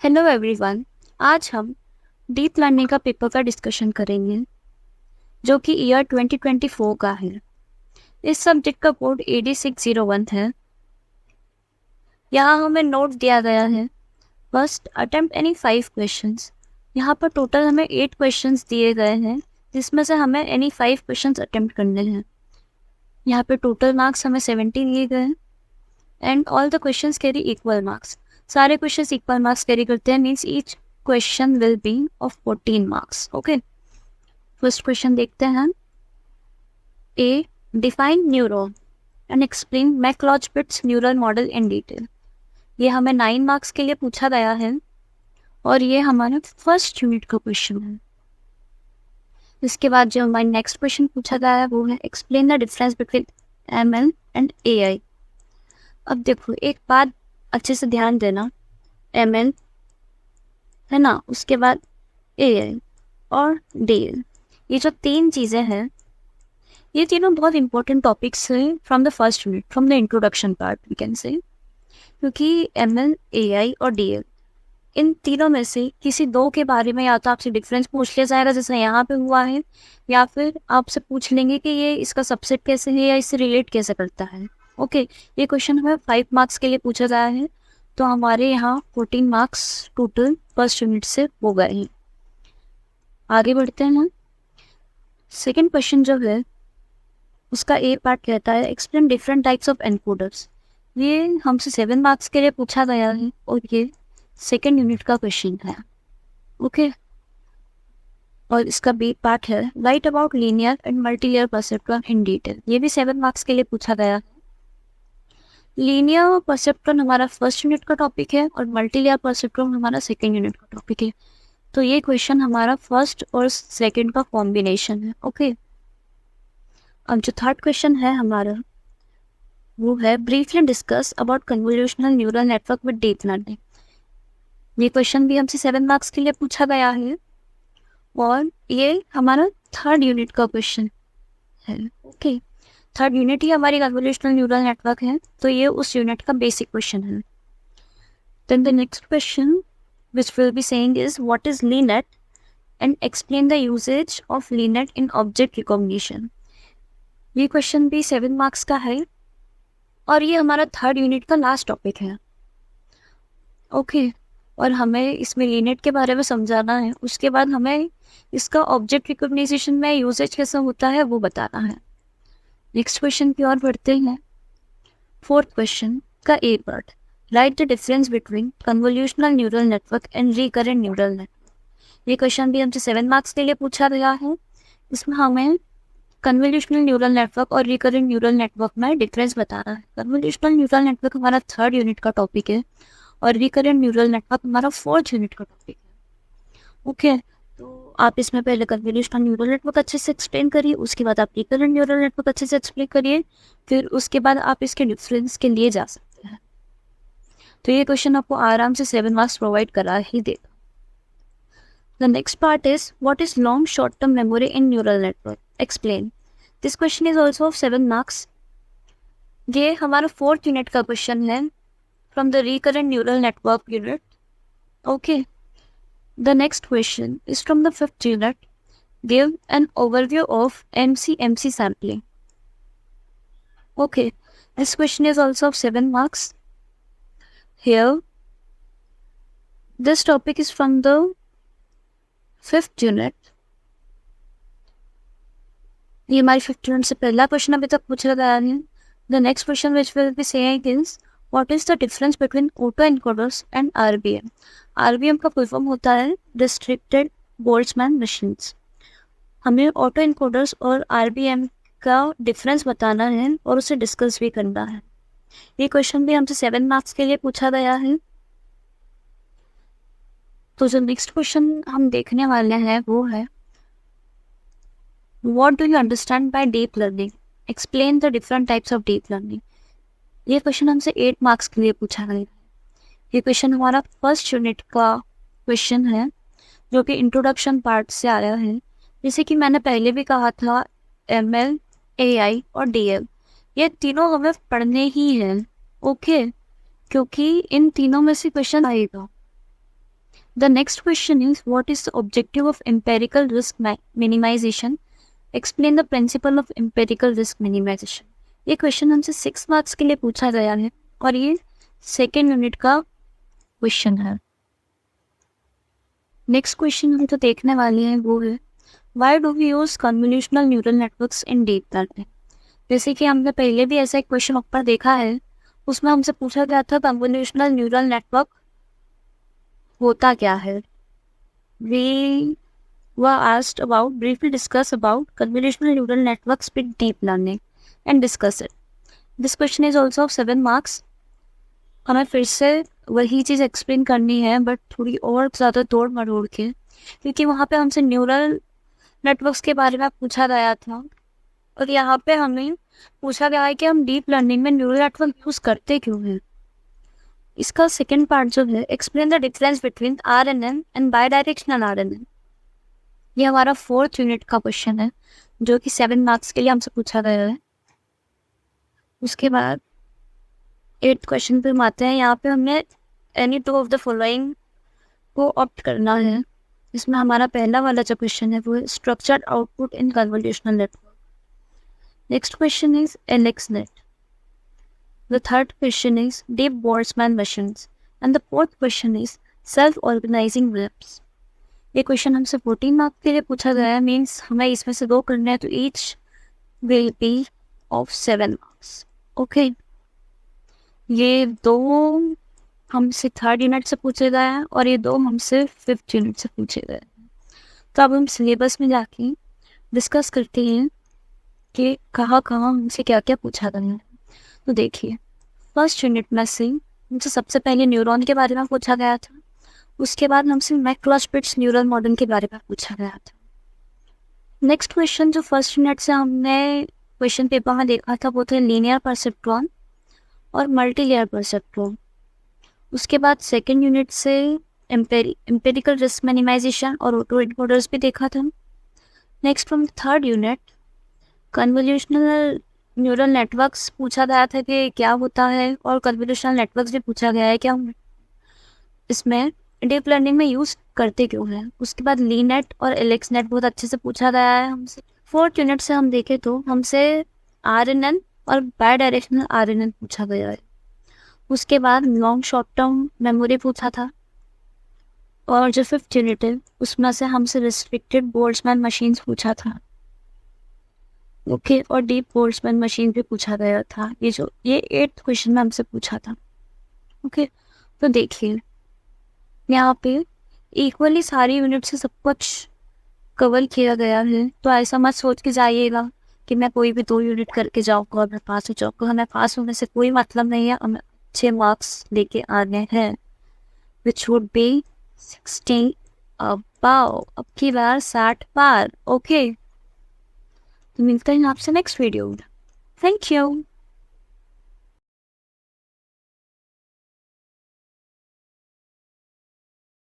Hello everyone. आज हम deep learning का पेपर का डिस्कशन करेंगे जो कि ईयर 2024 का है। इस सब्जेक्ट का कोड AD601 है। यहाँ हमें नोट दिया गया है, फर्स्ट अटेम्प्ट एनी 5 क्वेश्चंस। यहाँ पर टोटल हमें 8 क्वेश्चंस दिए गए हैं, जिसमें से हमें एनी 5 क्वेश्चंस अटेम्प्ट करने हैं। यहाँ पे टोटल मार्क्स हमें 70 दिए गए हैं and all the questions carry equal marks. सारे क्वेश्चंस इक्वल मार्क्स कैरी करते हैं, means each question will be of 14 marks. Okay, first question देखते हैं। A, define neuron and explain McCulloch Pitts neural model in detail. ये हमें 9 marks के लिए पूछा गया है और ये हमारा फर्स्ट यूनिट का क्वेश्चन है। इसके बाद जो हमारा नेक्स्ट क्वेश्चन पूछा गया है वो है explain the difference between ML and AI। अब देखो, एक बात अच्छे से ध्यान देना, ML है ना, उसके बाद AI और DL, ये जो 3 चीज़ें हैं, ये तीनों बहुत इंपॉर्टेंट टॉपिक्स हैं from the first unit, from the introduction part we can say. क्योंकि ML, AI और DL, इन तीनों में से किसी दो के बारे में या तो आपसे डिफरेंस पूछ लिया जाएगा जैसे यहाँ पे हुआ है, या फिर आपसे पूछ लेंगे कि ये इसका सबसेट कैसे है या इससे रिलेट कैसे करता है। ओके, ये क्वेश्चन हमें 5 मार्क्स के लिए पूछा गया है, तो हमारे यहाँ 14 मार्क्स टोटल फर्स्ट यूनिट से हो गए हैं। आगे बढ़ते हैं हम। सेकेंड क्वेश्चन जो है उसका ए पार्ट कहता है explain different types of encoders. ये हमसे 7 मार्क्स के लिए पूछा गया है और ये सेकेंड यूनिट का क्वेश्चन है। ओके, और इसका बी पार्ट है right about linear and multilayer perceptron in detail. ये भी 7 मार्क्स के लिए पूछा गया है। लीनियर परसेप्ट्रॉन हमारा फर्स्ट यूनिट का टॉपिक है और मल्टीलेयर परसेप्ट्रॉन हमारा सेकेंड यूनिट का टॉपिक है, तो ये क्वेश्चन हमारा फर्स्ट और सेकेंड का कॉम्बिनेशन है। ओके, अब जो थर्ड क्वेश्चन है हमारा वो है briefly discuss about convolutional neural network with deep learning. ये क्वेश्चन भी हमसे 7 मार्क्स के लिए पूछा गया है और ये हमारा थर्ड यूनिट का क्वेश्चन है। ओके, थर्ड यूनिट ही हमारी कन्वोल्यूशनल न्यूरल नेटवर्क है, तो ये उस यूनिट का बेसिक क्वेश्चन है। Then the next question which we'll be saying is what is LeNet and explain the usage of LeNet in object recognition। ये question भी 7 marks का है और ये हमारा थर्ड यूनिट का लास्ट टॉपिक है। ओके, और हमें इसमें LeNet के बारे में समझाना है, उसके बाद हमें इसका ऑब्जेक्ट रिकॉग्निशन में यूजेज कैसा होता है वो बताना है। नेक्स्ट क्वेश्चन की ओर बढ़ते हैं। फोर्थ क्वेश्चन का A part write the difference between convolutional neural network and recurrent neural network. ये क्वेश्चन भी हमसे 7 मार्क्स के लिए पूछा गया है। इसमें हमें कन्वोल्यूशनल न्यूरल नेटवर्क और रिकरेंट न्यूरल नेटवर्क में डिफरेंस बताना है। कन्वोल्यूशनल न्यूरल नेटवर्क हमारा थर्ड यूनिट का टॉपिक है और रिकरेंट न्यूरल नेटवर्क हमारा फोर्थ यूनिट का टॉपिक है। ओके, तो आप इसमें पहले कन्वोल्यूशनल न्यूरल नेटवर्क अच्छे से एक्सप्लेन करिए, उसके बाद आप रिकरेंट न्यूरल नेटवर्क अच्छे से एक्सप्लेन करिए, फिर उसके बाद आप इसके डिफरेंस के लिए जा सकते हैं। तो ये क्वेश्चन आपको आराम से 7 मार्क्स प्रोवाइड करा ही देगा। The next part is what is long short term memory in neural network, explain. This question is also of 7 marks. ये हमारा फोर्थ यूनिट का क्वेश्चन है from the recurrent neural network unit. Okay, the next question is from the fifth unit, give an overview of MC sampling. Okay, this question is also of 7 marks. Here, this topic is from the 5th unit। ये हमारी 5th unit से पहला question अभी तक पूछा गया है। The next question which will be saying is what is the difference between autoencoders and RBM। RBM का फुल फॉर्म होता है Restricted Boltzmann Machines। हमें ऑटो एनकोडर्स और RBM का डिफरेंस बताना है और उसे डिस्कस भी करना है। ये क्वेश्चन भी हमसे 7 मार्क्स के लिए पूछा गया है। तो जो नेक्स्ट क्वेश्चन हम देखने वाले हैं वो है what do you understand by deep learning, explain the different types of deep learning. ये क्वेश्चन हमसे 8 मार्क्स के लिए पूछा गया है। ये क्वेश्चन हमारा फर्स्ट यूनिट का क्वेश्चन है जो कि इंट्रोडक्शन पार्ट से आ रहा है। जैसे कि मैंने पहले भी कहा था, ML, AI और DL ये तीनों हमें पढ़ने ही हैं। ओके, क्योंकि इन तीनों में से क्वेश्चन आएगा। The next question is, what is the objective of empirical risk minimization? Explain the principle of empirical risk minimization. ये क्वेश्चन हमसे 6 मार्क्स के लिए पूछा गया है और ये सेकेंड यूनिट का क्वेश्चन है. नेक्स्ट क्वेश्चन हम तो देखने वाले हैं वो है, why do we use convolutional neural networks in deep learning. जैसे कि हमने पहले भी ऐसा एक क्वेश्चन ऊपर देखा है, उसमें हमसे पूछा गया था कन्वोल्यूशनल न्यूरल नेटवर्क होता क्या है. We were asked about, briefly discuss about convolutional neural networks with deep learning and discuss it. This question is also of 7 marks. हमें फिर से वही चीज़ एक्सप्लेन करनी है बट थोड़ी और ज़्यादा तोड़ मरोड़ के, क्योंकि वहाँ पे हमसे न्यूरल नेटवर्क्स के बारे में पूछा गया था और यहाँ पे हमें पूछा गया है कि हम डीप लर्निंग में न्यूरल नेटवर्क यूज़ करते क्यों हैं. इसका सेकेंड पार्ट जो है, explain the difference between RNN and by directional RNN. ये हमारा 4th यूनिट का क्वेश्चन है जो कि 7 मार्क्स के लिए हमसे पूछा गया है. उसके बाद 8th क्वेश्चन पे हम आते हैं. यहाँ पे हमने एनी 2 ऑफ द फॉलोइंग को ऑप्ट करना है. इसमें हमारा पहला वाला जो क्वेश्चन है वो है structured output in convolutional network. Next question is LXNet. The third question is deep Boltzmann machines and the fourth question is self-organizing webs. ये क्वेश्चन हमसे 14 मार्क के लिए पूछा गया है, मीन्स हमें इसमें से 2 करने हैं तो each will be of 7 marks. Okay, ये 2 हमसे 3rd यूनिट से पूछे गए हैं और ये 2 हमसे 5th यूनिट से पूछे गए हैं. तो अब हम सिलेबस में जाके डिस्कस करते हैं कि कहाँ हमसे क्या क्या पूछा गया है. तो देखिए, फर्स्ट यूनिट में से हमसे सबसे पहले न्यूरॉन के बारे में पूछा गया था. उसके बाद हमसे मैक्रोस्पिट्स न्यूरल मॉडल के बारे में पूछा गया था. नेक्स्ट क्वेश्चन जो फर्स्ट यूनिट से हमने क्वेश्चन पेपर में देखा था वो थे लीनियर परसेप्ट्रॉन और मल्टीलेयर परसेप्ट्रॉन. उसके बाद सेकेंड यूनिट से एम्पेरिकल रिस्क मिनिमाइजेशन और ऑटो एनकोडर्स भी देखा था. Next from third unit convolutional neural networks पूछा गया था कि क्या होता है, और कन्वोल्यूशनल नेटवर्क्स भी पूछा गया है कि हम इसमें डीप लर्निंग में यूज़ करते क्यों हैं. उसके बाद लीनेट और LXNet बहुत अच्छे से पूछा गया है हमसे. 4th यूनिट से हम देखें तो हमसे RNN और बाई डायरेक्शनल RNN पूछा गया है. उसके बाद लॉन्ग शॉर्ट टर्म मेमोरी पूछा था और जो 5th यूनिट है उसमें से हमसे रिस्ट्रिक्टेड बोल्ट्जमैन मशीन्स पूछा था. ओके, और डीप बोल्ट्जमैन मशीन भी पूछा गया था. ये 8th क्वेश्चन में हमसे पूछा था. ओके, तो देखिए यहाँ पे इक्वली सारी यूनिट से सब कुछ कवर किया गया है. तो ऐसा मत सोच के जाइएगा कि मैं कोई भी 2 यूनिट करके जाऊँगा और मैं पास हो जाऊँगा. हमें पास होने से कोई मतलब नहीं है, हमें अच्छे मार्क्स लेके आने हैं विच वुड बी 60 अबाव, अब की बार 60 पार. ओके, तो मिलते हैं आपसे नेक्स्ट वीडियो में. Thank you.